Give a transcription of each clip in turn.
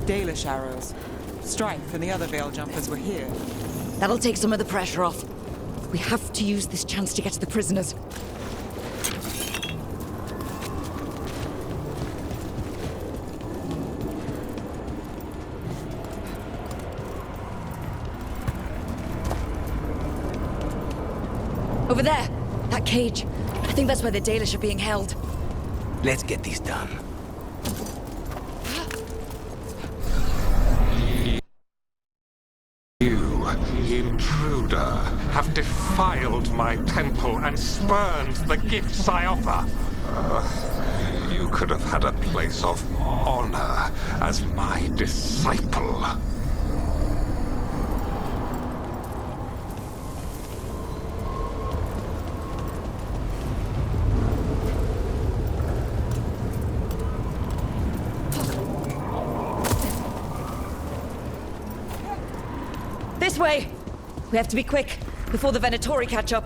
Dalish arrows. Strife and the other Veil jumpers were here. That'll take some of the pressure off. We have to use this chance to get to the prisoners. Over there! That cage. I think that's where the Dalish are being held. Let's get this done. You, intruder, have defiled my temple and spurned the gifts I offer. You could have had a place of honor as my disciple. This way! We have to be quick, before the Venatori catch up.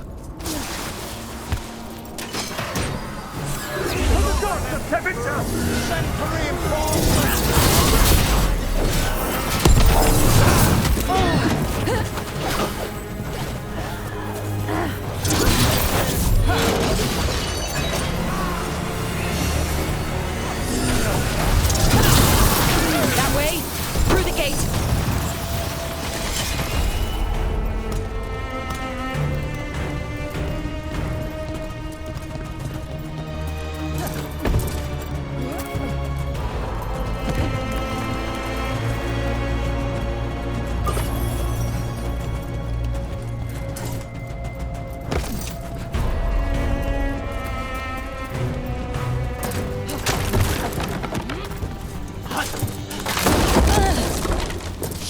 That way, through the gate.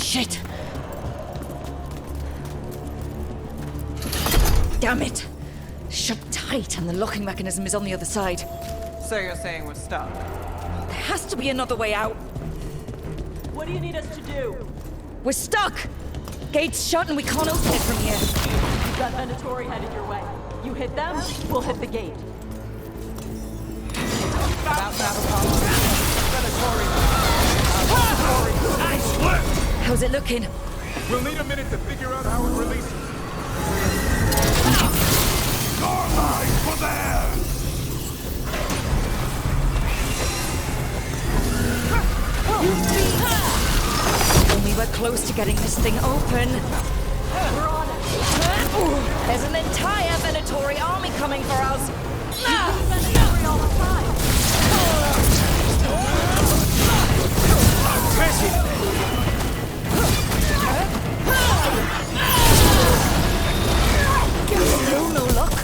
Shit! Damn it! Shut tight, and the locking mechanism is on the other side. So you're saying we're stuck? There has to be another way out. What do you need us to do? We're stuck! Gate's shut and we can't open it from here. You've got Venatori headed your way. You hit them, we'll hit the gate. About to have a problem. Nice work! How's it looking? We'll need a minute to figure out how it releases. Starlight for there! Only we're close to getting this thing open. We're on it. There's an entire Venatori army coming for us. Venatori all the time. No luck.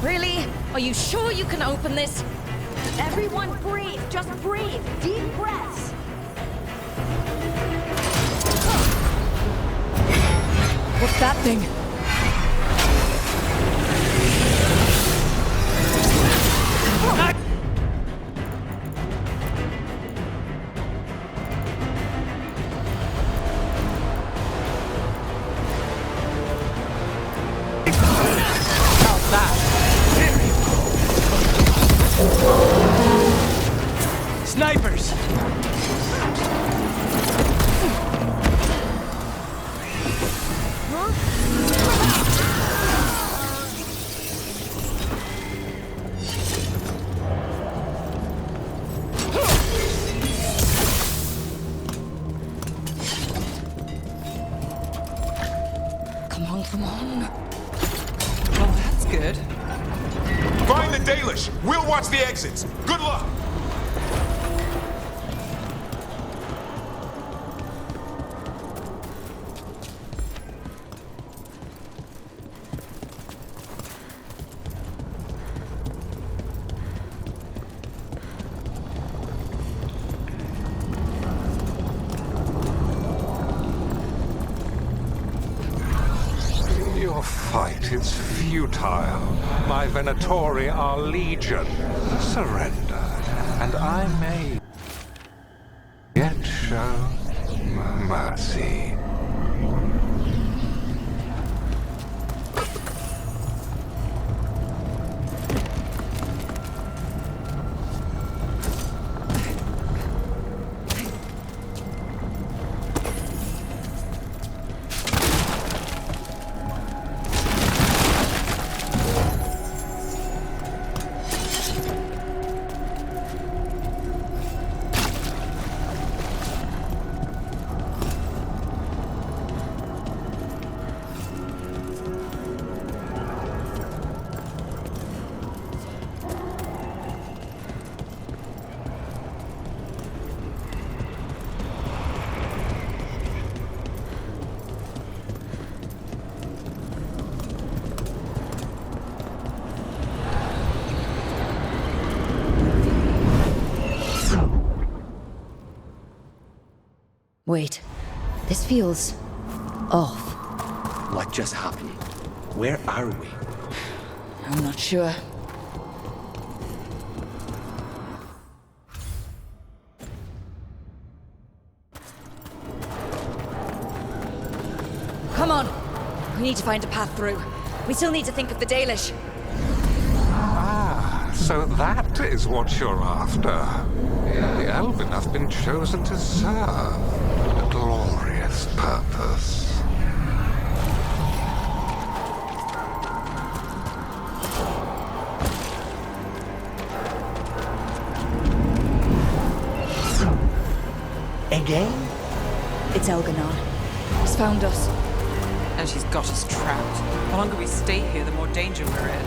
Really? Are you sure you can open this? Everyone breathe. Just breathe. Deep breaths. What's that thing? Snipers! Come on. Well, that's good. Find the Dalish! We'll watch the exits! Good luck! Your fight is futile. My Venatori are legion. Surrender, and I may yet show mercy. Wait, this feels off. What just happened? Where are we? I'm not sure. Come on! We need to find a path through. We still need to think of the Dalish. Ah, so that is what you're after. The Elven have been chosen to serve a glorious purpose. Again? It's Elganon. He's found us. And she's got us trapped. The longer we stay here, the more danger we're in.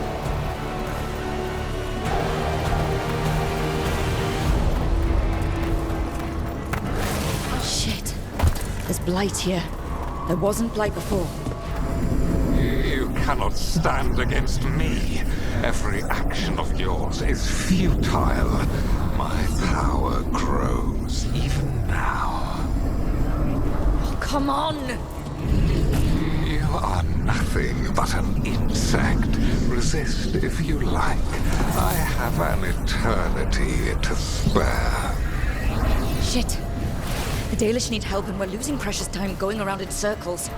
Shit. There's blight here. There wasn't blight before. You cannot stand against me. Every action of yours is futile. My power grows even now. Oh, come on! You are nothing but an insect. Resist if you like. I have an eternity to spare. Shit. The Dalish need help and we're losing precious time going around in circles.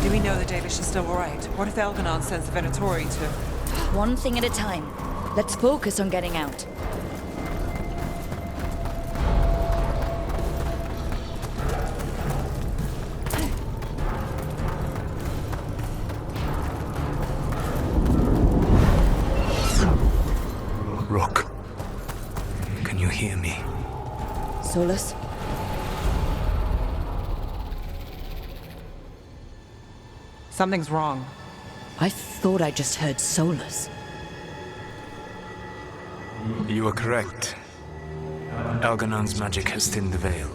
Do we know the Dalish is still alright? What if Elganon sends the Venatori to... One thing at a time. Let's focus on getting out. Rook. Can you hear me? Solus? Something's wrong. I thought I just heard Solus. You are correct. Elganon's magic has thinned the veil,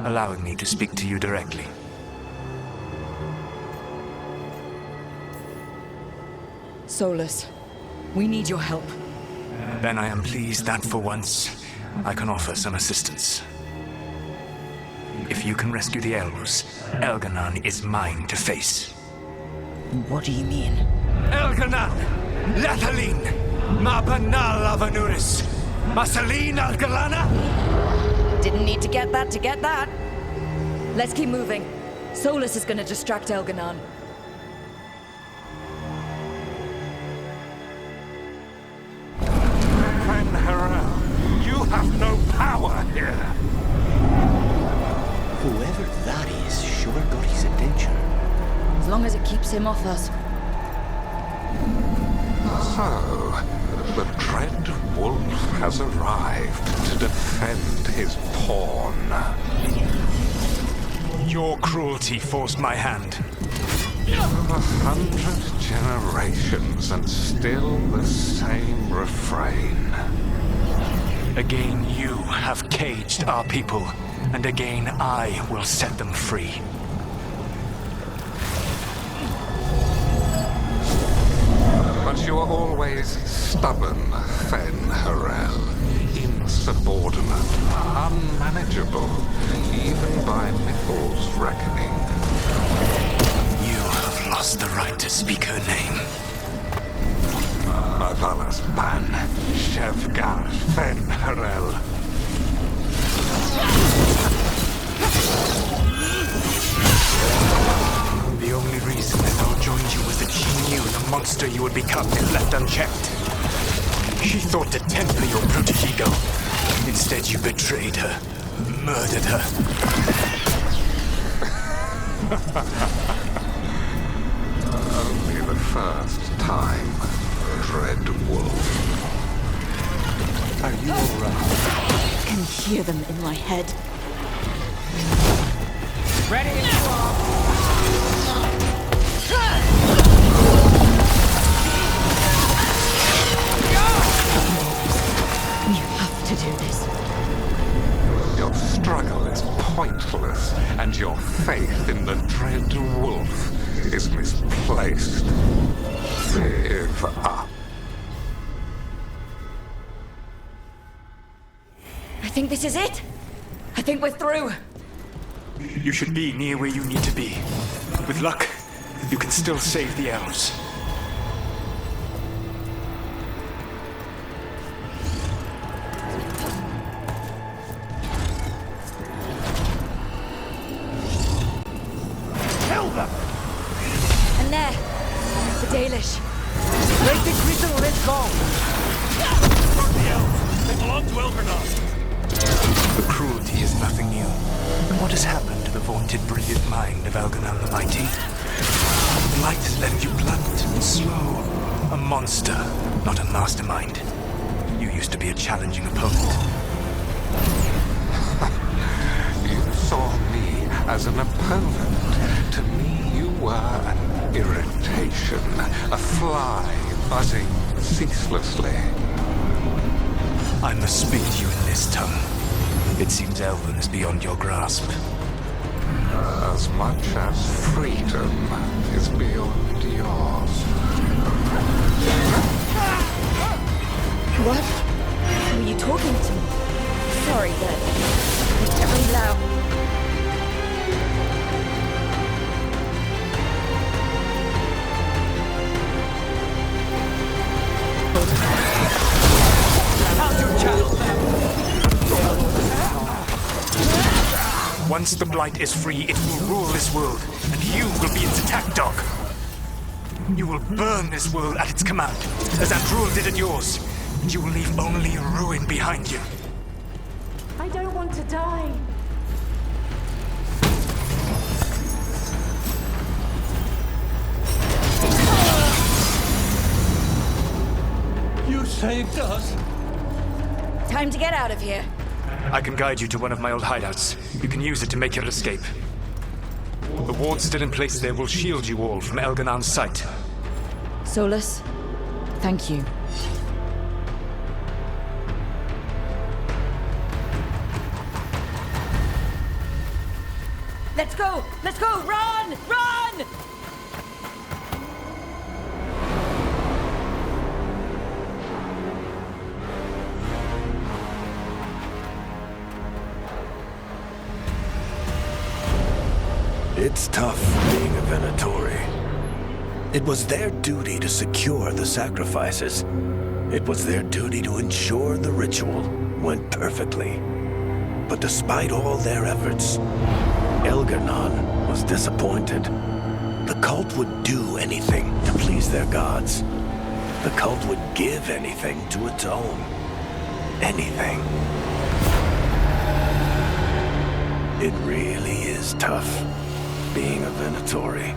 allowing me to speak to you directly. Solus, we need your help. Then I am pleased that for once, I can offer some assistance. If you can rescue the elves, Elganon is mine to face. What do you mean? Elganon! Lethalin! Mabanal Avanuris! Masaline Algalana! Didn't need to get that. Let's keep moving. Solus is gonna distract Elganon. Van Harel, you have no power here. Whoever that is sure got his attention. As long as it keeps him off us. So, the dread wolf has arrived to defend his pawn. Your cruelty forced my hand. 100 generations and still the same refrain. Again, you have caged our people, and again I will set them free. But you are always stubborn, Fen Harel. Insubordinate, unmanageable, even by Mythal's reckoning. You have lost the right to speak her name. Avalas Ban, Shevgar Fen Harel. The only reason Mythal joined you was that she knew the monster you would become if left unchecked. She thought to temper your brutish ego. Instead, you betrayed her, murdered her. Only the first time, Dread Wolf. Are you alright? I can hear them in my head. Ready now! We have to do this. Your struggle is pointless, and your faith in the Dread Wolf is misplaced. Give up. I think this is it. I think we're through. You should be near where you need to be. With luck, you can still save the elves. Kill them! And there, the Dalish. They think we can let go! The elves! They belong to Veilguard! The cruelty is nothing new. But what has happened to the vaunted brilliant mind of Elganon the Mighty? The light has left you blunt and slow. A monster, not a mastermind. You used to be a challenging opponent. You saw me as an opponent. To me, you were an irritation. A fly buzzing ceaselessly. I must speak to you in this tongue. It seems Elven is beyond your grasp. As much as freedom is beyond yours. What? Were you talking to me? Sorry, but it's get really loud. Once the Blight is free, it will rule this world, and you will be its attack dog. You will burn this world at its command, as Andrul did at yours, and you will leave only ruin behind you. I don't want to die. You saved us! Time to get out of here. I can guide you to one of my old hideouts. You can use it to make your escape. The wards still in place there will shield you all from Elganon's sight. Solus, thank you. Let's go! Let's go! Run! Run! It's tough being a Venatori. It was their duty to secure the sacrifices. It was their duty to ensure the ritual went perfectly. But despite all their efforts, Elganon was disappointed. The cult would do anything to please their gods. The cult would give anything to atone. Anything. It really is tough being a Venatori.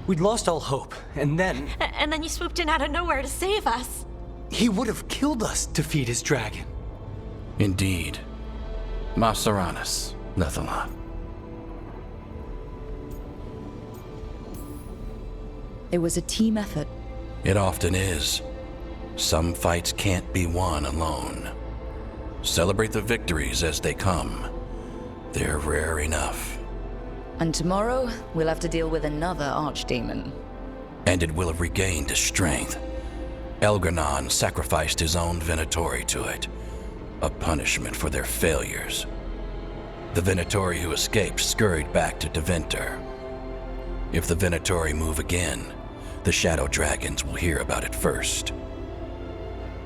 We'd lost all hope, and then... And then you swooped in out of nowhere to save us. he would have killed us to feed his dragon. Indeed. Mapsaranus, Lethalon. It was a team effort. It often is. Some fights can't be won alone. Celebrate the victories as they come. They're rare enough. And tomorrow, we'll have to deal with another archdemon. And it will have regained its strength. Elganon sacrificed his own Venatori to it. A punishment for their failures. The Venatori who escaped scurried back to Deventer. If the Venatori move again, the Shadow Dragons will hear about it first.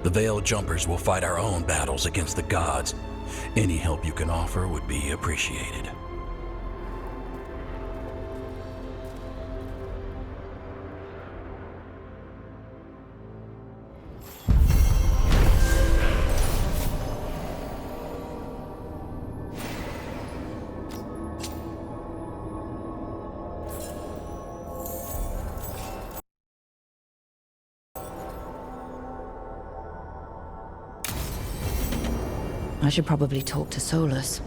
The Veil Jumpers will fight our own battles against the gods. Any help you can offer would be appreciated. I should probably talk to Solus.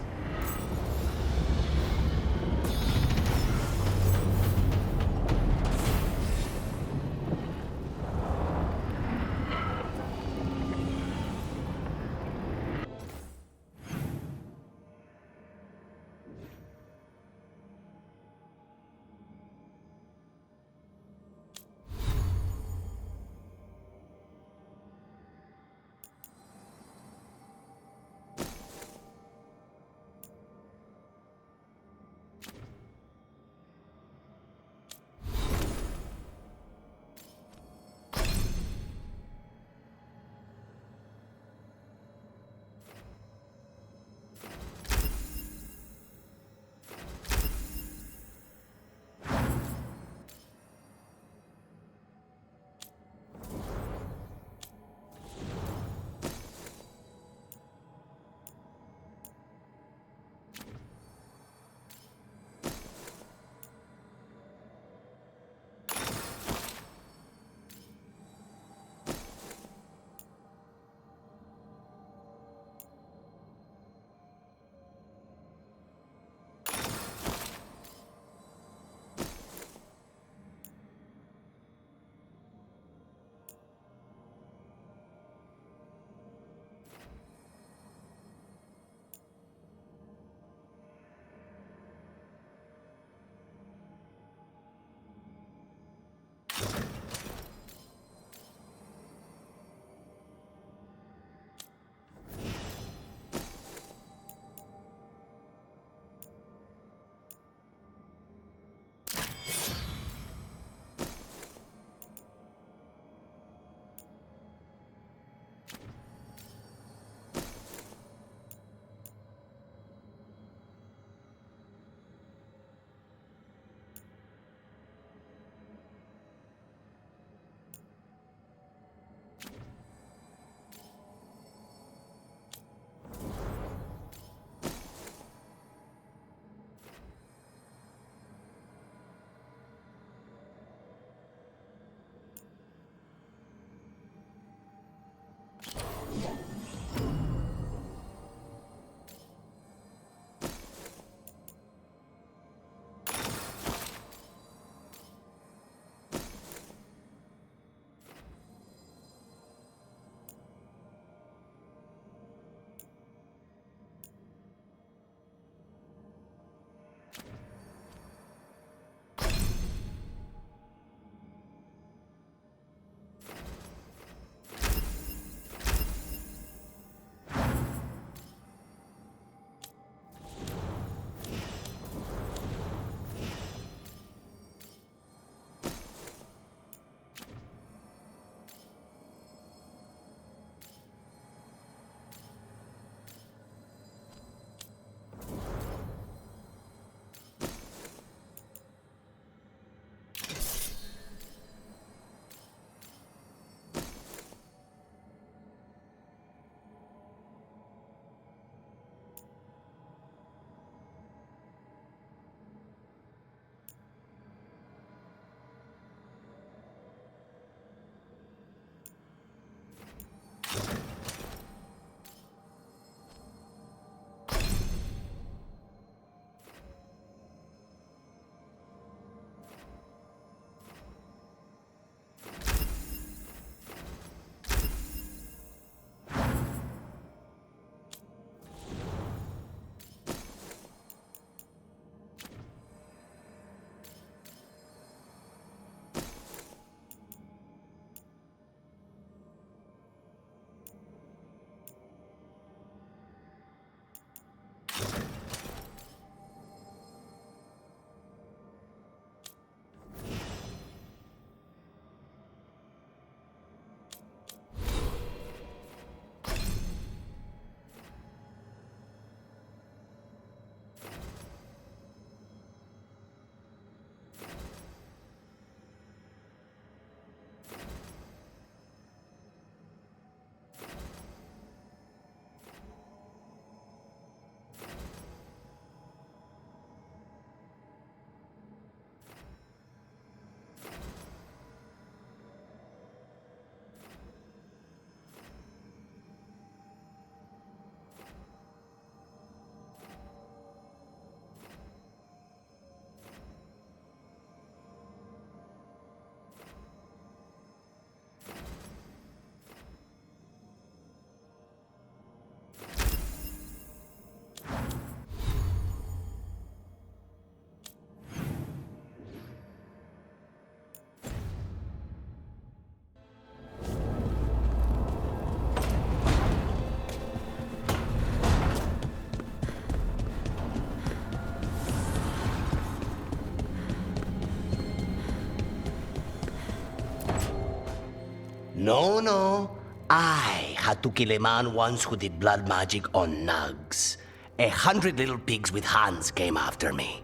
No, no. I had to kill a man once who did blood magic on nugs. 100 little pigs with hands came after me.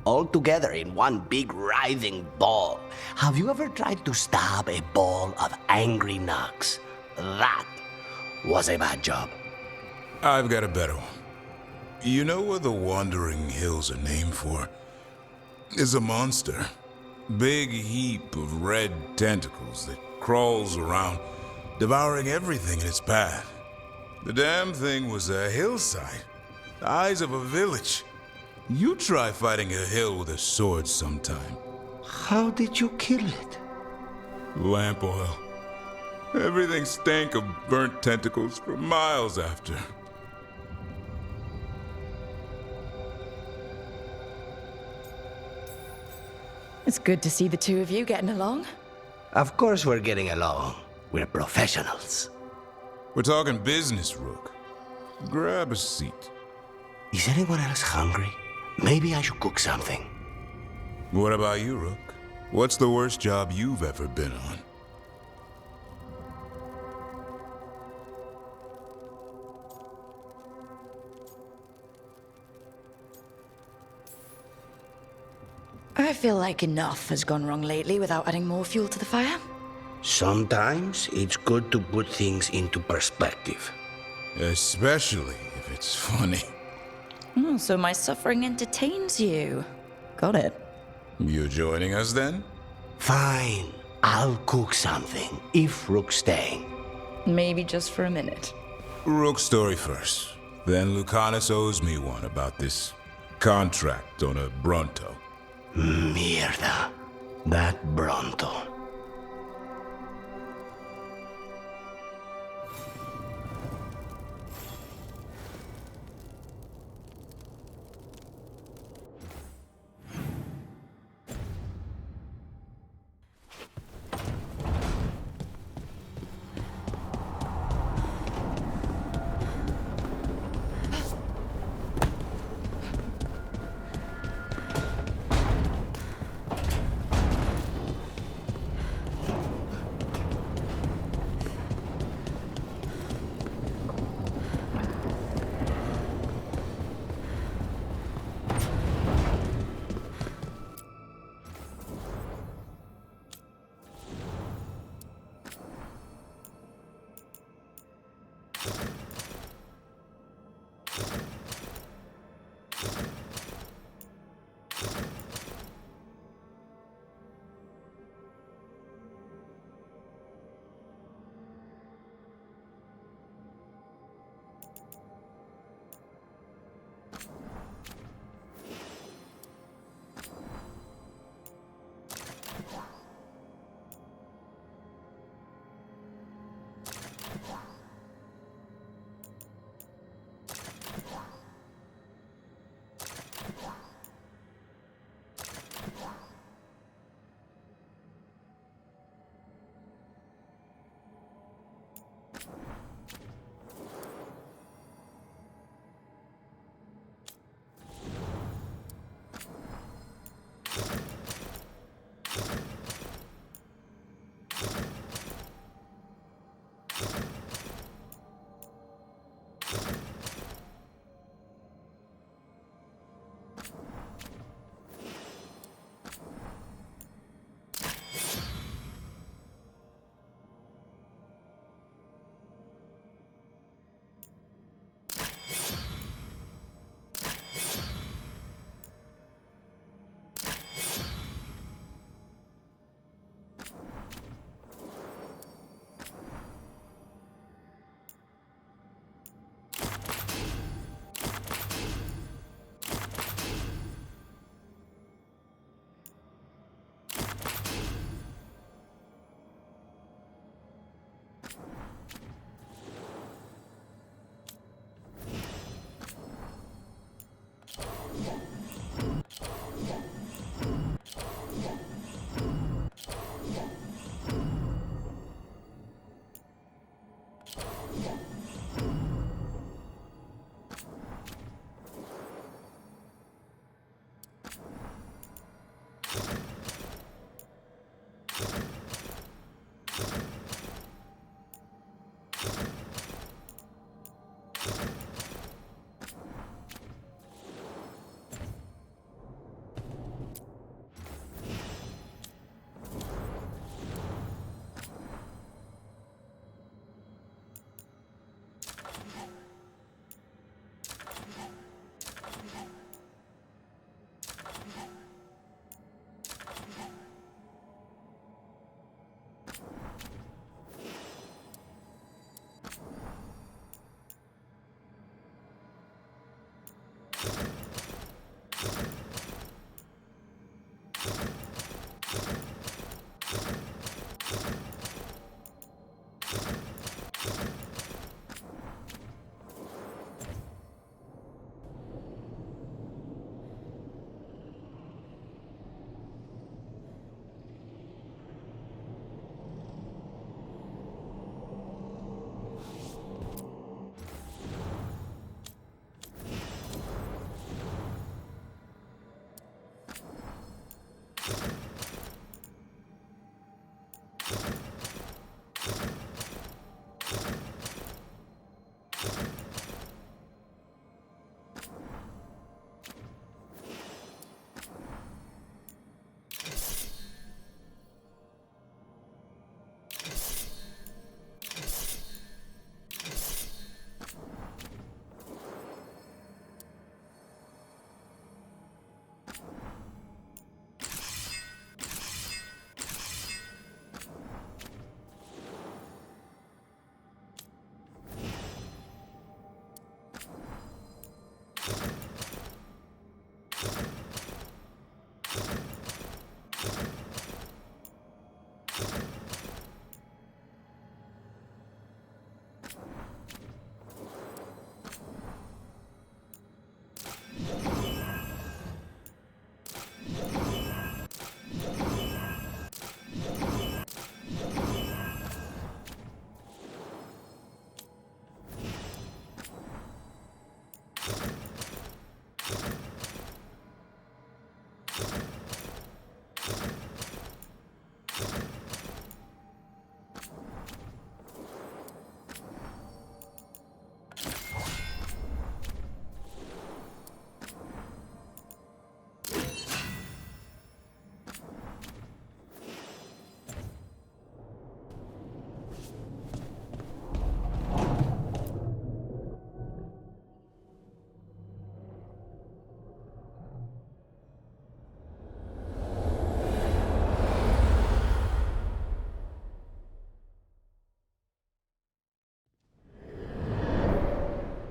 All together in one big writhing ball. Have you ever tried to stab a ball of angry nugs? That was a bad job. I've got a better one. You know what the Wandering Hills are named for? It's a monster. Big heap of red tentacles that crawls around, devouring everything in its path. The damn thing was a hillside, the eyes of a village. You try fighting a hill with a sword sometime. How did you kill it? Lamp oil. Everything stank of burnt tentacles for miles after. It's good to see the two of you getting along. Of course we're getting along. We're professionals. We're talking business, Rook. Grab a seat. Is anyone else hungry? Maybe I should cook something. What about you, Rook? What's the worst job you've ever been on? I feel like enough has gone wrong lately without adding more fuel to the fire. Sometimes it's good to put things into perspective. Especially if it's funny. So my suffering entertains you. Got it. You joining us then? Fine. I'll cook something, if Rook's staying. Maybe just for a minute. Rook story first. Then Lucanus owes me one about this contract on a Bronto. Mierda. That Bronto.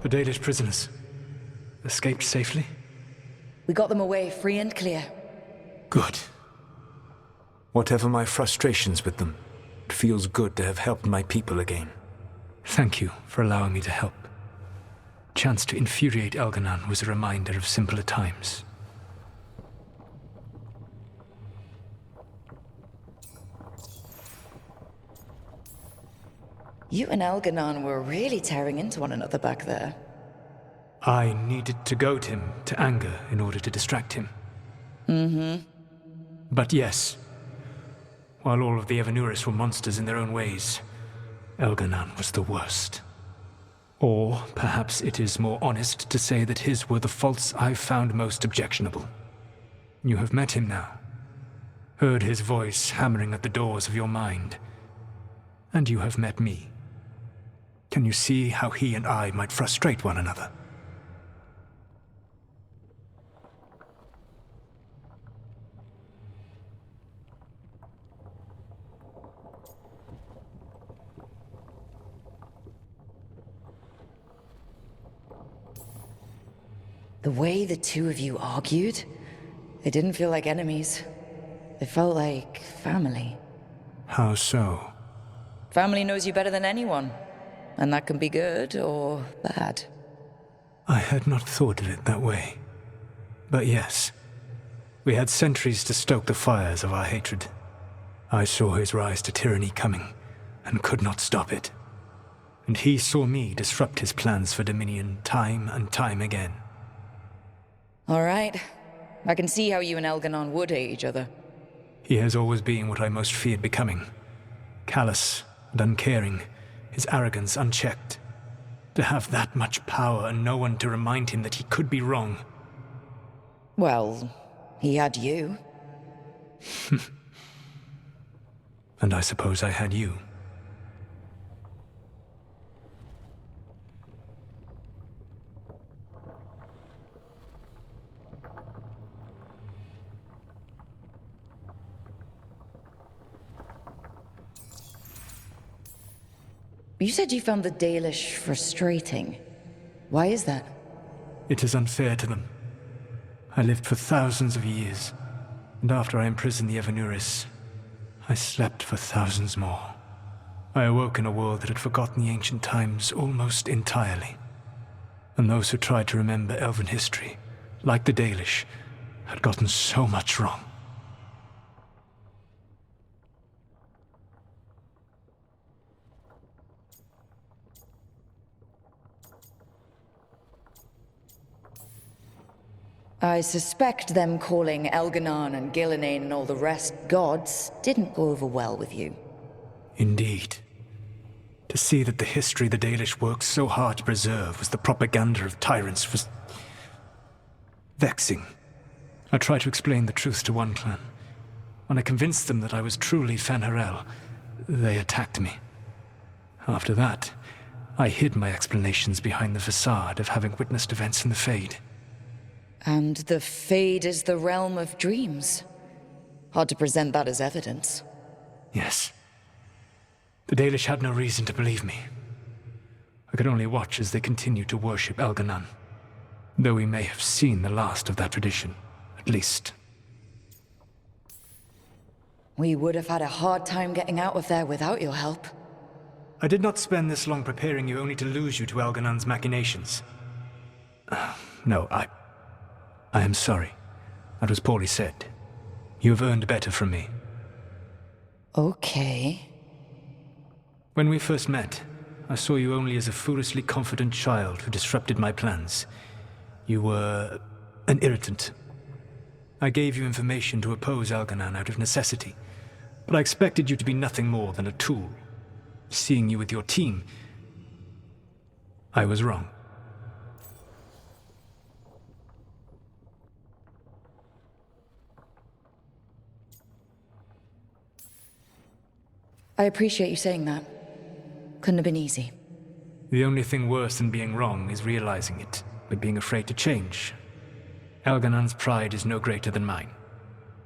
The Dalish prisoners escaped safely? We got them away free and clear. Good. Whatever my frustrations with them, it feels good to have helped my people again. Thank you for allowing me to help. Chance to infuriate Elganon was a reminder of simpler times. You and Elganon were really tearing into one another back there. I needed to goad him to anger in order to distract him. Mm-hmm. But yes, while all of the Evanuris were monsters in their own ways, Elganon was the worst. Or perhaps it is more honest to say that his were the faults I've found most objectionable. You have met him now, heard his voice hammering at the doors of your mind, and you have met me. Can you see how he and I might frustrate one another? The way the two of you argued, they didn't feel like enemies. They felt like family. How so? Family knows you better than anyone, and that can be good or bad. I had not thought of it that way. But yes, we had centuries to stoke the fires of our hatred. I saw his rise to tyranny coming, and could not stop it. And he saw me disrupt his plans for dominion time and time again. All right. I can see how you and Elganon would hate each other. He has always been what I most feared becoming. Callous and uncaring, his arrogance unchecked. To have that much power and no one to remind him that he could be wrong. Well, he had you. And I suppose I had you. You said you found the Dalish frustrating. Why is that? It is unfair to them. I lived for thousands of years, and after I imprisoned the Evanuris, I slept for thousands more. I awoke in a world that had forgotten the ancient times almost entirely. And those who tried to remember Elven history, like the Dalish, had gotten so much wrong. I suspect them calling Elganon and Gillenane and all the rest gods didn't go over well with you. Indeed. To see that the history the Dalish worked so hard to preserve was the propaganda of tyrants was vexing. I tried to explain the truth to one clan. When I convinced them that I was truly Fen'Harel, they attacked me. After that, I hid my explanations behind the facade of having witnessed events in the Fade. And the Fade is the realm of dreams. Hard to present that as evidence. Yes. The Dalish had no reason to believe me. I could only watch as they continued to worship Elganon, though we may have seen the last of that tradition, at least. We would have had a hard time getting out of there without your help. I did not spend this long preparing you only to lose you to Elganon's machinations. No, I am sorry. That was poorly said. You have earned better from me. Okay. When we first met, I saw you only as a foolishly confident child who disrupted my plans. You were an irritant. I gave you information to oppose Elganon out of necessity, but I expected you to be nothing more than a tool. Seeing you with your team, I was wrong. I appreciate you saying that. Couldn't have been easy. The only thing worse than being wrong is realizing it, but being afraid to change. Elganon's pride is no greater than mine,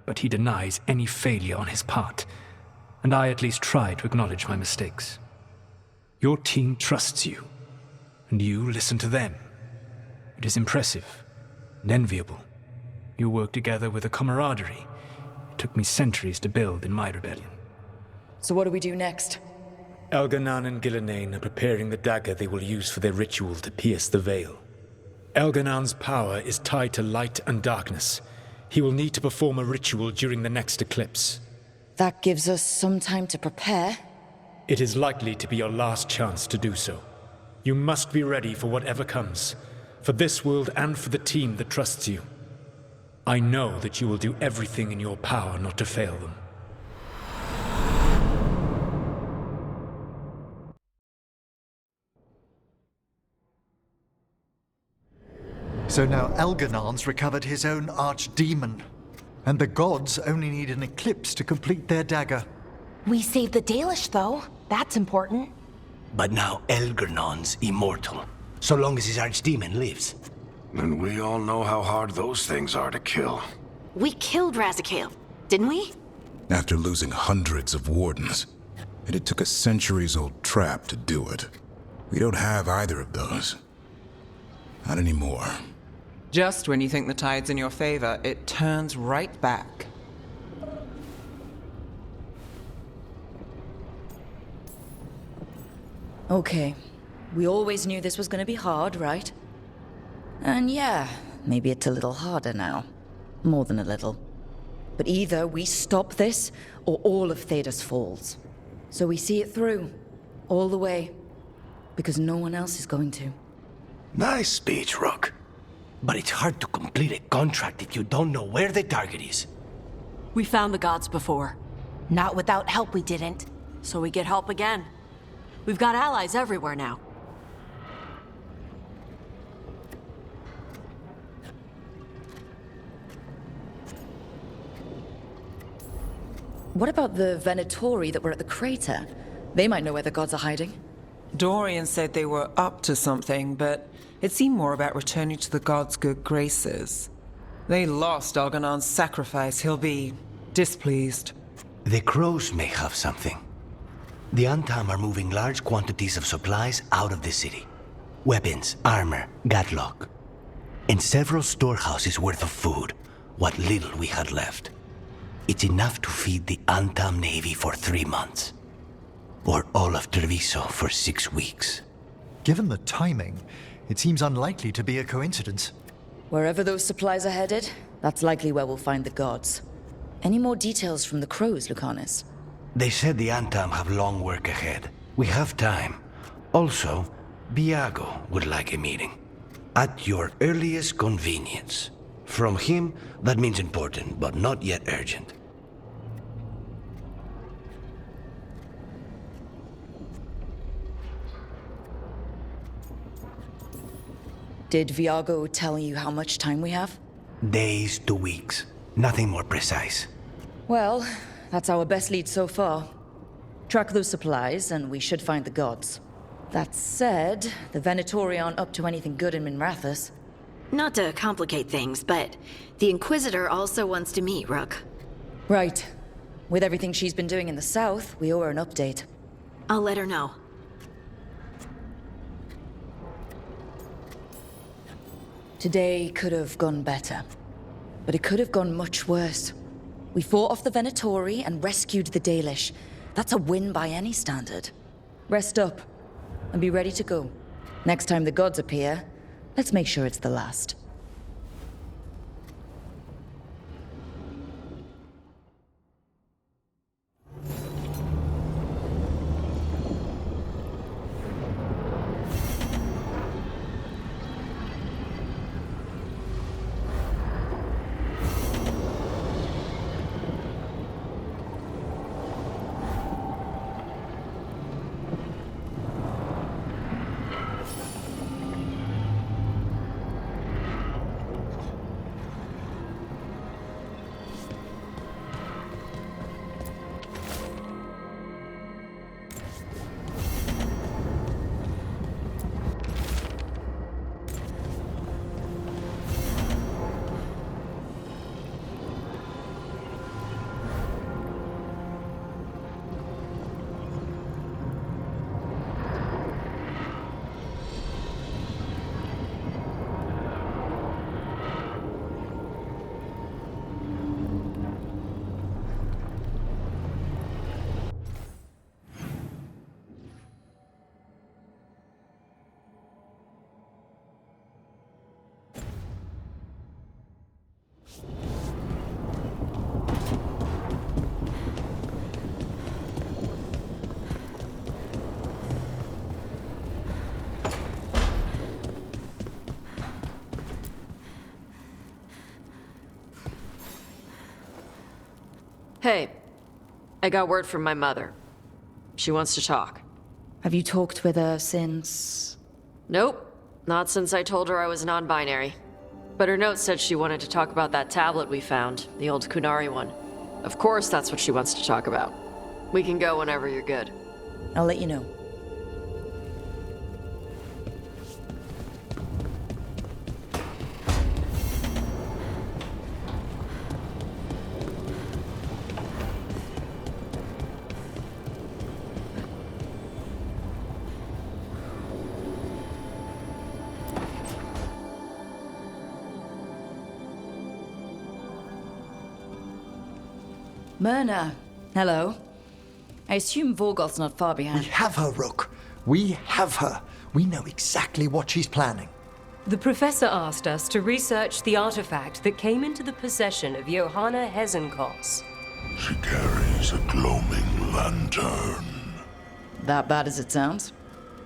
but he denies any failure on his part, and I at least try to acknowledge my mistakes. Your team trusts you, and you listen to them. It is impressive and enviable. You work together with a camaraderie it took me centuries to build in my rebellion. So what do we do next? Elganan and Gillenane are preparing the dagger they will use for their ritual to pierce the veil. Elganan's power is tied to light and darkness. He will need to perform a ritual during the next eclipse. That gives us some time to prepare. It is likely to be your last chance to do so. You must be ready for whatever comes, for this world and for the team that trusts you. I know that you will do everything in your power not to fail them. So now Elganan's recovered his own archdemon, and the gods only need an eclipse to complete their dagger. We saved the Dalish, though. That's important. But now Elganan's immortal, so long as his archdemon lives. And we all know how hard those things are to kill. We killed Razikale, didn't we? After losing hundreds of wardens. And it took a centuries-old trap to do it. We don't have either of those. Not anymore. Just when you think the tide's in your favor, it turns right back. Okay. We always knew this was gonna be hard, right? And yeah, maybe it's a little harder now. More than a little. But either we stop this, or all of Thedas falls. So we see it through. All the way. Because no one else is going to. Nice speech, Rook. But it's hard to complete a contract if you don't know where the target is. We found the gods before. Not without help, we didn't. So we get help again. We've got allies everywhere now. What about the Venatori that were at the crater? They might know where the gods are hiding. Dorian said they were up to something, but it seemed more about returning to the gods' good graces. They lost Elganan's sacrifice. He'll be displeased. The crows may have something. The Antam are moving large quantities of supplies out of the city. Weapons, armor, gatlock. And several storehouses worth of food, what little we had left. It's enough to feed the Antam Navy for 3 months. Or all of Treviso for 6 weeks. Given the timing, it seems unlikely to be a coincidence. Wherever those supplies are headed, that's likely where we'll find the gods. Any more details from the crows, Lucanus? They said the Antam have long work ahead. We have time. Also, Viago would like a meeting. At your earliest convenience. From him, that means important, but not yet urgent. Did Viago tell you how much time we have? Days to weeks. Nothing more precise. Well, that's our best lead so far. Track those supplies, and we should find the gods. That said, the Venatori aren't up to anything good in Minrathous. Not to complicate things, but the Inquisitor also wants to meet Rook. Right. With everything she's been doing in the south, we owe her an update. I'll let her know. Today could have gone better. But it could have gone much worse. We fought off the Venatori and rescued the Dalish. That's a win by any standard. Rest up, and be ready to go. Next time the gods appear, let's make sure it's the last. Hey, I got word from my mother. She wants to talk. Have you talked with her since? Nope, not since I told her I was non-binary. But her note said she wanted to talk about that tablet we found, the old Kunari one. Of course that's what she wants to talk about. We can go whenever you're good. I'll let you know. Myrna, hello. I assume Vorgoth's not far behind. We have her, Rook. We have her. We know exactly what she's planning. The professor asked us to research the artifact that came into the possession of Johanna Hezenkos. She carries a gloaming lantern. That bad as it sounds?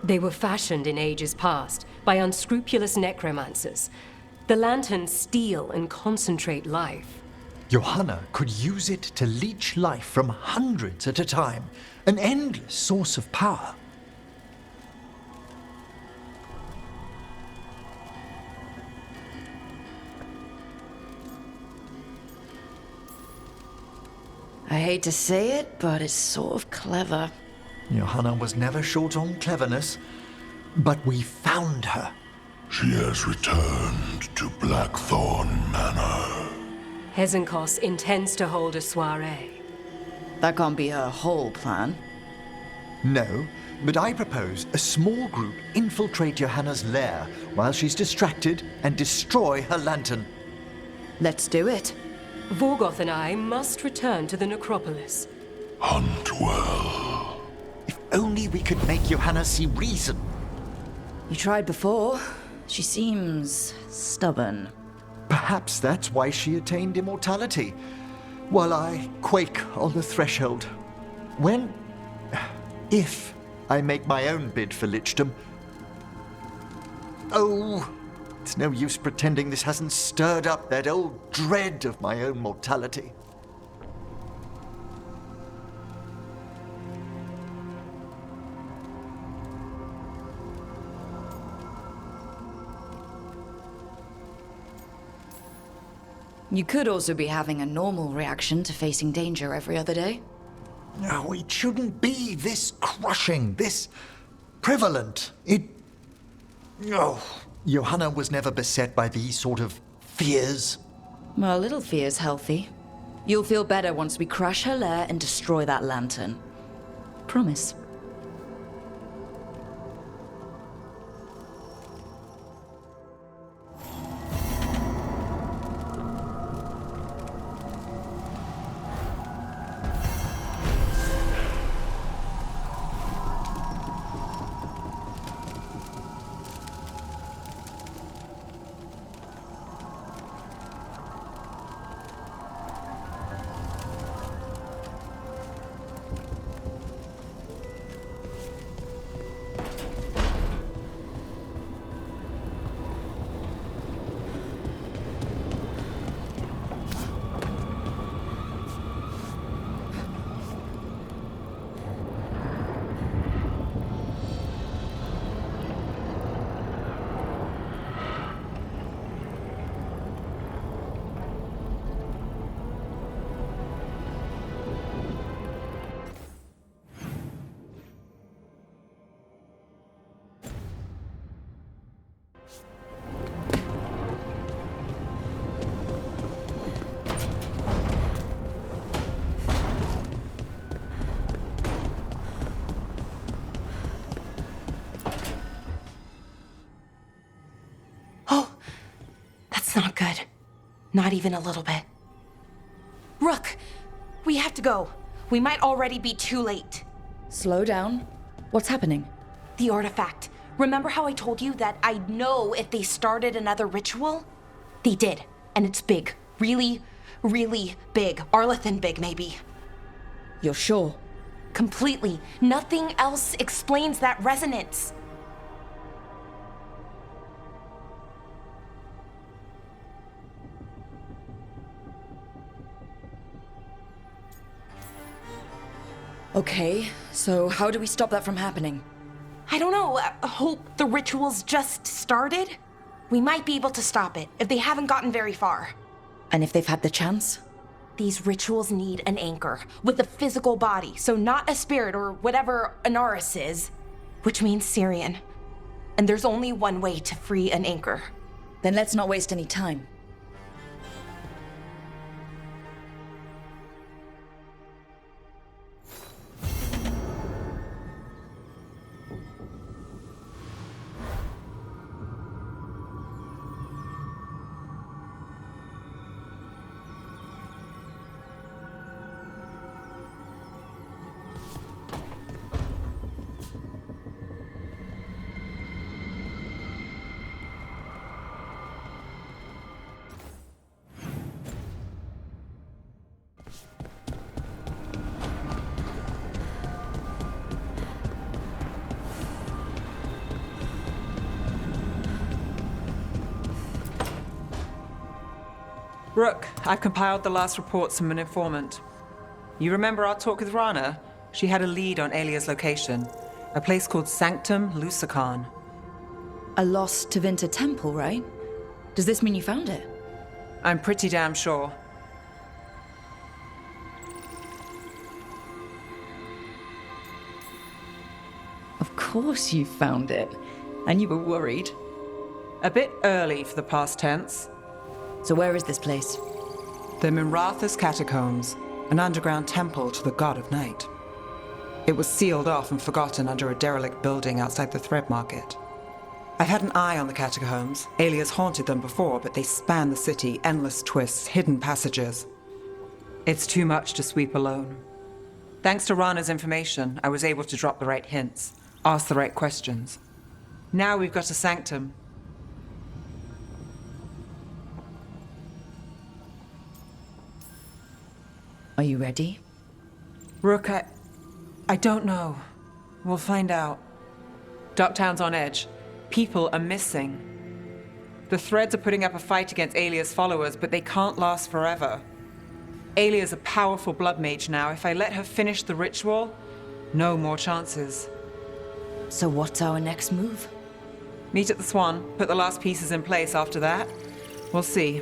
They were fashioned in ages past by unscrupulous necromancers. The lanterns steal and concentrate life. Johanna could use it to leech life from hundreds at a time. An endless source of power. I hate to say it, but it's sort of clever. Johanna was never short on cleverness. But we found her. She has returned to Blackthorn Manor. Hezenkos intends to hold a soiree. That can't be her whole plan. No, but I propose a small group infiltrate Johanna's lair while she's distracted and destroy her lantern. Let's do it. Vorgoth and I must return to the necropolis. Hunt well. If only we could make Johanna see reason. You tried before. She seems stubborn. Perhaps that's why she attained immortality, while I quake on the threshold. If I make my own bid for lichdom. Oh, it's no use pretending this hasn't stirred up that old dread of my own mortality. You could also be having a normal reaction to facing danger every other day. No, it shouldn't be this crushing, this prevalent. No. Johanna was never beset by these sort of fears. Well, a little fear's healthy. You'll feel better once we crash her lair and destroy that lantern. Promise. Not good. Not even a little bit. Rook, we have to go. We might already be too late. Slow down. What's happening? The artifact. Remember how I told you that I'd know if they started another ritual? They did, and it's big. Really, really big. Arlethan big, maybe. You're sure? Completely. Nothing else explains that resonance. Okay, so how do we stop that from happening? I don't know. Hope the ritual's just started? We might be able to stop it if they haven't gotten very far. And if they've had the chance? These rituals need an anchor with a physical body, so not a spirit or whatever Anaris is, which means Syrian. And there's only one way to free an anchor. Then let's not waste any time. Rook, I've compiled the last reports from an informant. You remember our talk with Rana? She had a lead on Alia's location. A place called Sanctum Lucican. A lost Tevinter temple, right? Does this mean you found it? I'm pretty damn sure. Of course you found it. And you were worried. A bit early for the past tense. So where is this place? The Minratha's Catacombs, an underground temple to the god of night. It was sealed off and forgotten under a derelict building outside the Thread Market. I've had an eye on the catacombs. Alias haunted them before, but they span the city, endless twists, hidden passages. It's too much to sweep alone. Thanks to Rana's information, I was able to drop the right hints, ask the right questions. Now we've got a sanctum. Are you ready? Rook, I don't know. We'll find out. Ducktown's on edge. People are missing. The Threads are putting up a fight against Alia's followers, but they can't last forever. Alia's a powerful blood mage now. If I let her finish the ritual, no more chances. So what's our next move? Meet at the Swan, put the last pieces in place after that. We'll see.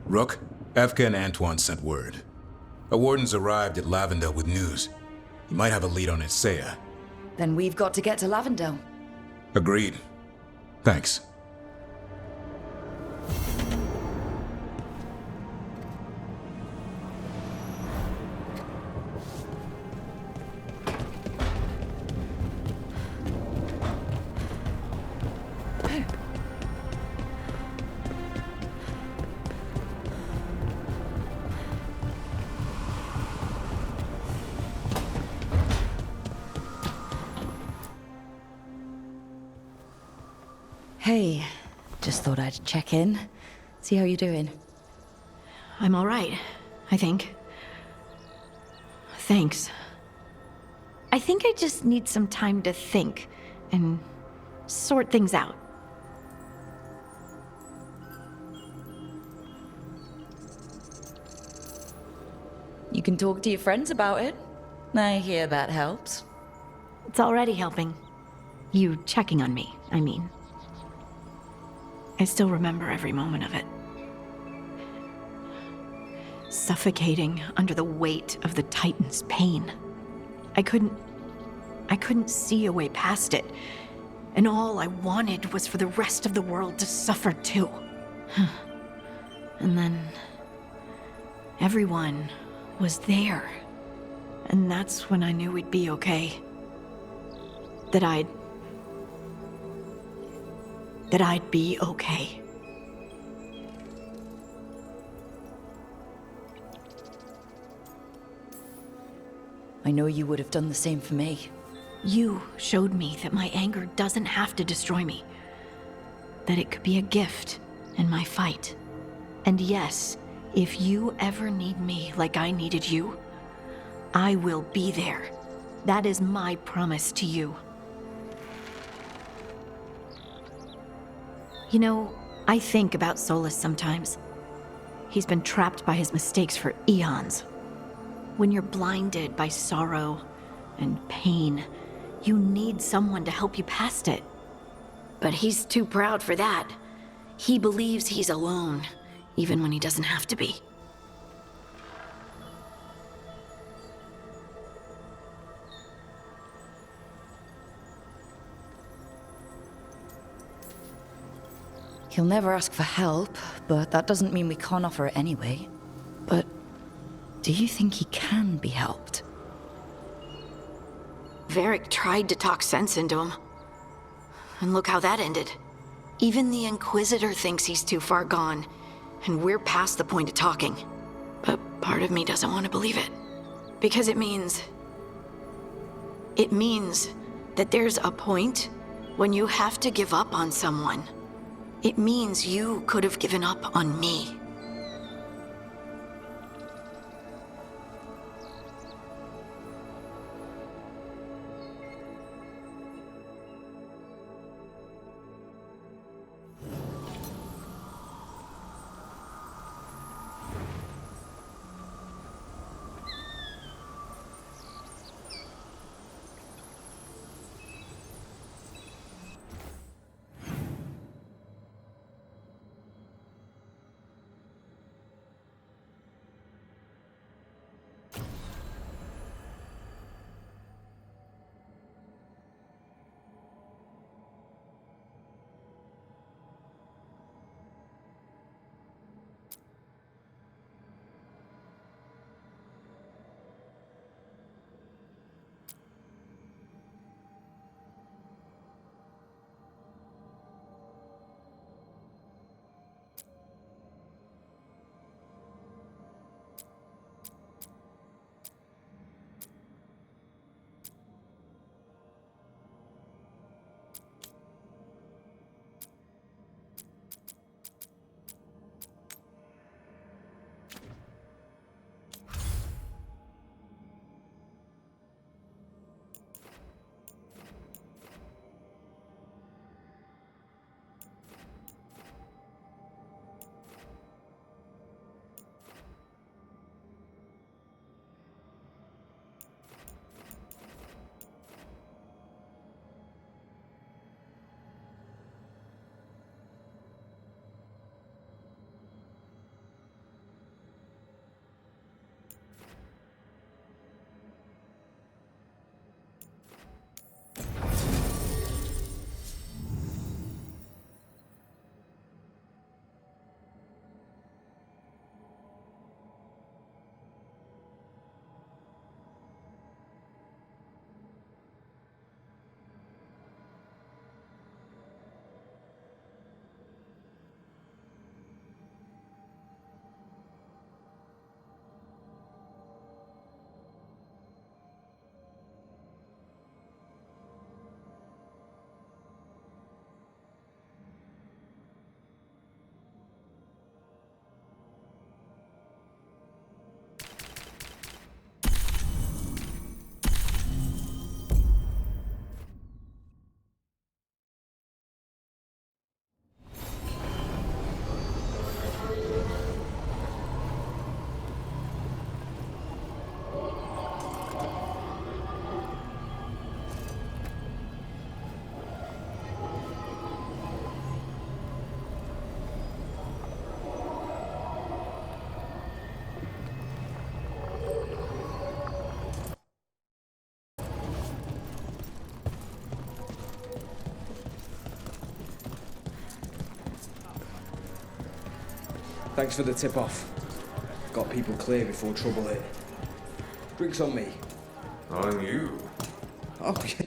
Rook, Evka and Antoine sent word. A warden's arrived at Lavendel with news. He might have a lead on Isaiah. Then we've got to get to Lavendel. Agreed. Thanks. Hey, just thought I'd check in, see how you're doing. I'm all right, I think. Thanks. I think I just need some time to think and sort things out. You can talk to your friends about it. I hear that helps. It's already helping. You checking on me, I mean. I still remember every moment of it. Suffocating under the weight of the Titan's pain. I couldn't see a way past it. And all I wanted was for the rest of the world to suffer too. And then everyone was there. And that's when I knew we'd be okay. That I'd be okay. I know you would have done the same for me. You showed me that my anger doesn't have to destroy me. That it could be a gift in my fight. And yes, if you ever need me like I needed you, I will be there. That is my promise to you. You know, I think about Solus sometimes. He's been trapped by his mistakes for eons. When you're blinded by sorrow and pain, you need someone to help you past it. But he's too proud for that. He believes he's alone, even when he doesn't have to be. He'll never ask for help, but that doesn't mean we can't offer it anyway. But do you think he can be helped? Varric tried to talk sense into him. And look how that ended. Even the Inquisitor thinks he's too far gone, and we're past the point of talking. But part of me doesn't want to believe it. Because it means that there's a point when you have to give up on someone. It means you could have given up on me. Thanks for the tip-off. Got people clear before trouble hit. Drinks on me. On you. Oh, yeah.